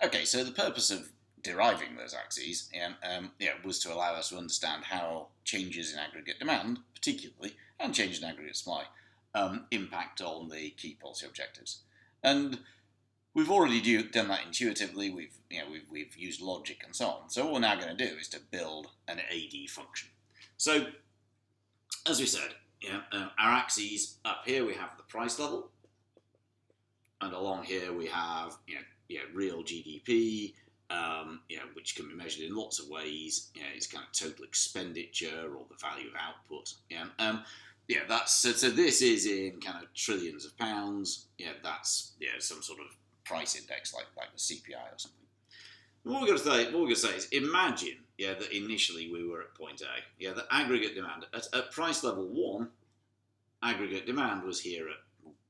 Okay, so the purpose of deriving those axes was to allow us to understand how changes in aggregate demand, particularly, and changes in aggregate supply, impact on the key policy objectives. And we've already done that intuitively. We've used logic and so on. So what we're now going to do is to build an AD function. So, as we said, our axes up here we have the price level, and along here we have real GDP, which can be measured in lots of ways. It's kind of total expenditure or the value of output. So this is in kind of trillions of pounds. That's some sort of price index like the CPI or something. What we're going to say is imagine that initially we were at point A. The aggregate demand at price level 1, aggregate demand was here at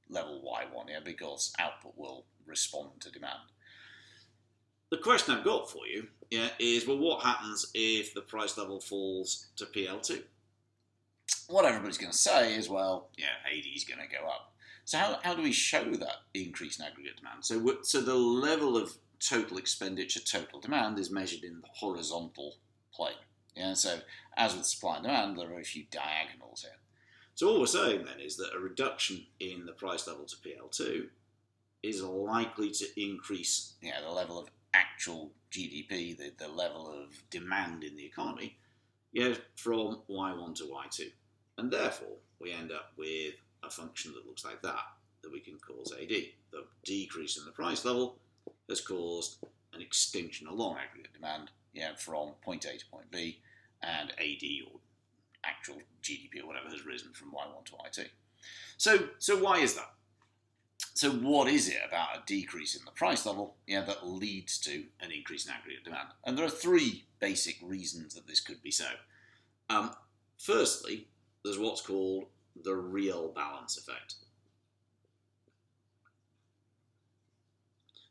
level Y1, because output will respond to demand. The question I've got for you is, well, what happens if the price level falls to PL2? What everybody's going to say is, well, AD is going to go up. So how do we show that increase in aggregate demand? So the level of total expenditure, total demand, is measured in the horizontal plane. So as with supply and demand, there are a few diagonals here. So all we're saying then is that a reduction in the price level to PL2 is likely to increase the level of actual GDP, the level of demand in the economy, from Y1 to Y2. And therefore, we end up with a function that looks like that we can call as AD. The decrease in the price level has caused an extension along aggregate demand, from point A to point B, and AD, or actual GDP or whatever, has risen from Y1 to Y2. So why is that? So what is it about a decrease in the price level that leads to an increase in aggregate demand? And there are 3 basic reasons that this could be so. Firstly, there's what's called the real balance effect.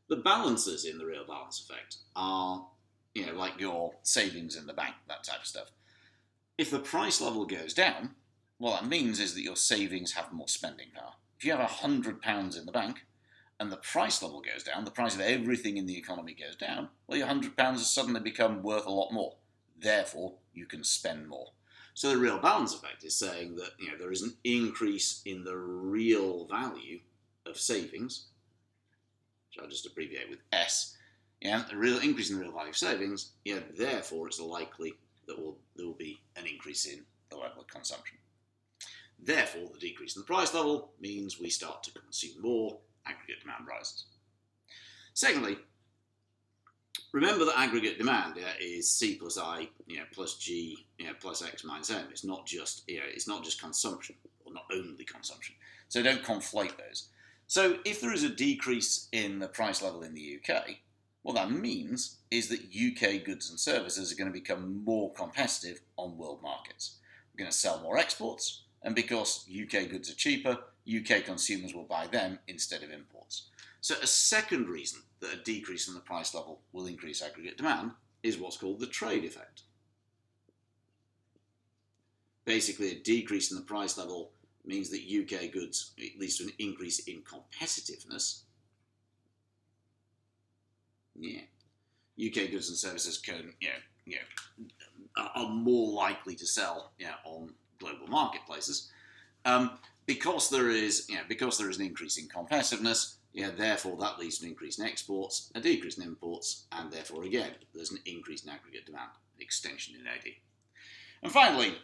The balances in the real balance effect are, like your savings in the bank, that type of stuff. If the price level goes down, what that means is that your savings have more spending power. If you have £100 in the bank and the price level goes down, the price of everything in the economy goes down, well, your £100 has suddenly become worth a lot more. Therefore, you can spend more. So the real balance effect is saying that there is an increase in the real value of savings, which I'll just abbreviate with S. The real increase in the real value of savings. Therefore, it's likely that there will be an increase in the level of consumption. Therefore, the decrease in the price level means we start to consume more, aggregate demand rises. Secondly, remember that aggregate demand is C plus I plus G plus X minus M. It's not just consumption, or not only consumption. So don't conflate those. So if there is a decrease in the price level in the UK, what that means is that UK goods and services are going to become more competitive on world markets. We're going to sell more exports, and because UK goods are cheaper, UK consumers will buy them instead of imports. So a second reason that a decrease in the price level will increase aggregate demand is what's called the trade effect. Basically, a decrease in the price level means that UK goods leads to an increase in competitiveness. UK goods and services are more likely to sell on global marketplaces because there is an increase in competitiveness. Therefore that leads to an increase in exports, a decrease in imports, and therefore again there's an increase in aggregate demand, an extension in AD. And finally,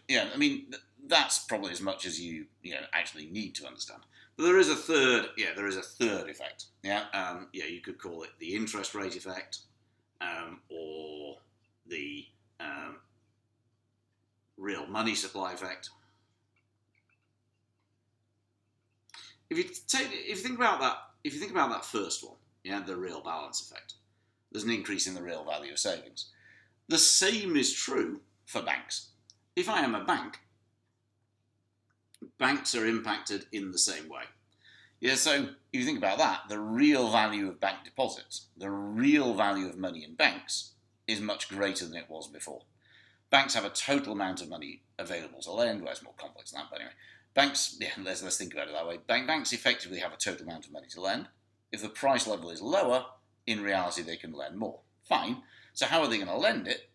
that's probably as much as you actually need to understand. But there is a third effect. You could call it the interest rate effect, or the real money supply effect. If you think about that first one, the real balance effect, there's an increase in the real value of savings. The same is true for banks. If I am a bank, banks are impacted in the same way. So if you think about that, the real value of bank deposits, the real value of money in banks is much greater than it was before. Banks have a total amount of money available to lend. Well, it's more complex than that, but anyway. Banks, let's think about it that way. Banks effectively have a total amount of money to lend. If the price level is lower, in reality they can lend more. Fine. So how are they going to lend it?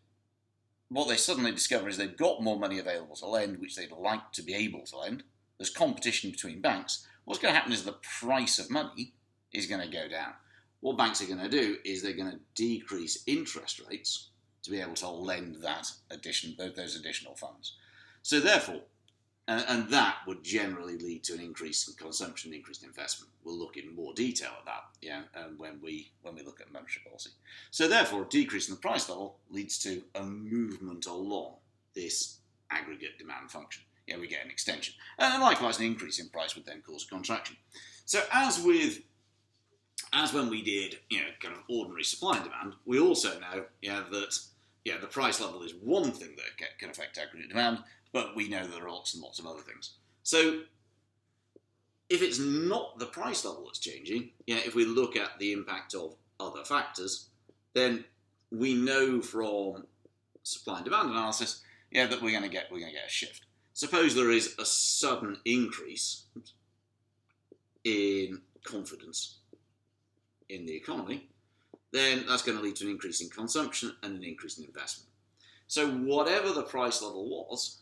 What they suddenly discover is they've got more money available to lend, which they'd like to be able to lend. There's competition between banks. What's going to happen is the price of money is going to go down. What banks are going to do is they're going to decrease interest rates to be able to lend those additional funds. So therefore, and that would generally lead to an increase in consumption, increased investment. We'll look in more detail at that, when we look at monetary policy. So therefore, a decrease in the price level leads to a movement along this aggregate demand function. We get an extension, and likewise, an increase in price would then cause a contraction. So as when we did, kind of ordinary supply and demand, we also know, that the price level is one thing that can affect aggregate demand. But we know that there are lots and lots of other things. So if it's not the price level that's changing, if we look at the impact of other factors, then we know from supply and demand analysis, that we're going to get a shift. Suppose there is a sudden increase in confidence in the economy, then that's going to lead to an increase in consumption and an increase in investment. So whatever the price level was,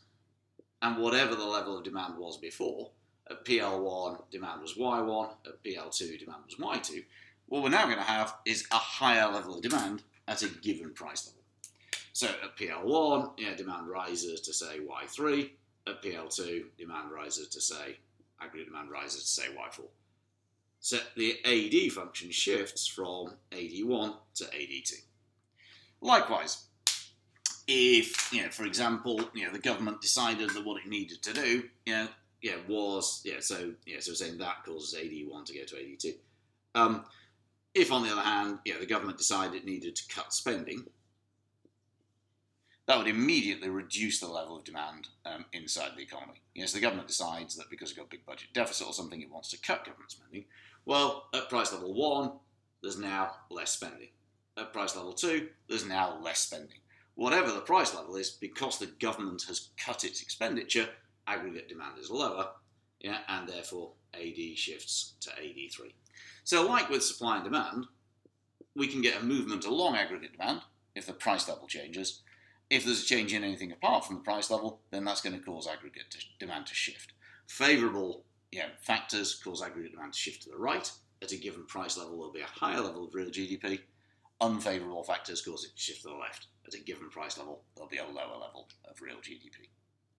and whatever the level of demand was before, at PL1 demand was Y1, at PL2 demand was Y2, what we're now going to have is a higher level of demand at a given price level. So at PL1, demand rises to say Y3, at PL2, demand rises to say, aggregate demand rises to say Y4. So the AD function shifts from AD1 to AD2. Likewise, if, for example, the government decided that what it needed to do, so saying that causes AD1 to go to AD2. If, on the other hand, the government decided it needed to cut spending, that would immediately reduce the level of demand inside the economy. So the government decides that because it's got a big budget deficit or something, it wants to cut government spending. Well, at price level 1, there's now less spending. At price level 2, there's now less spending. Whatever the price level is, because the government has cut its expenditure, aggregate demand is lower, and therefore AD shifts to AD3. So like with supply and demand, we can get a movement along aggregate demand if the price level changes. If there's a change in anything apart from the price level, then that's going to cause aggregate demand to shift. Favourable factors cause aggregate demand to shift to the right. At a given price level, there'll be a higher level of real GDP. Unfavourable factors cause it to shift to the left. At a given price level, there'll be a lower level of real GDP.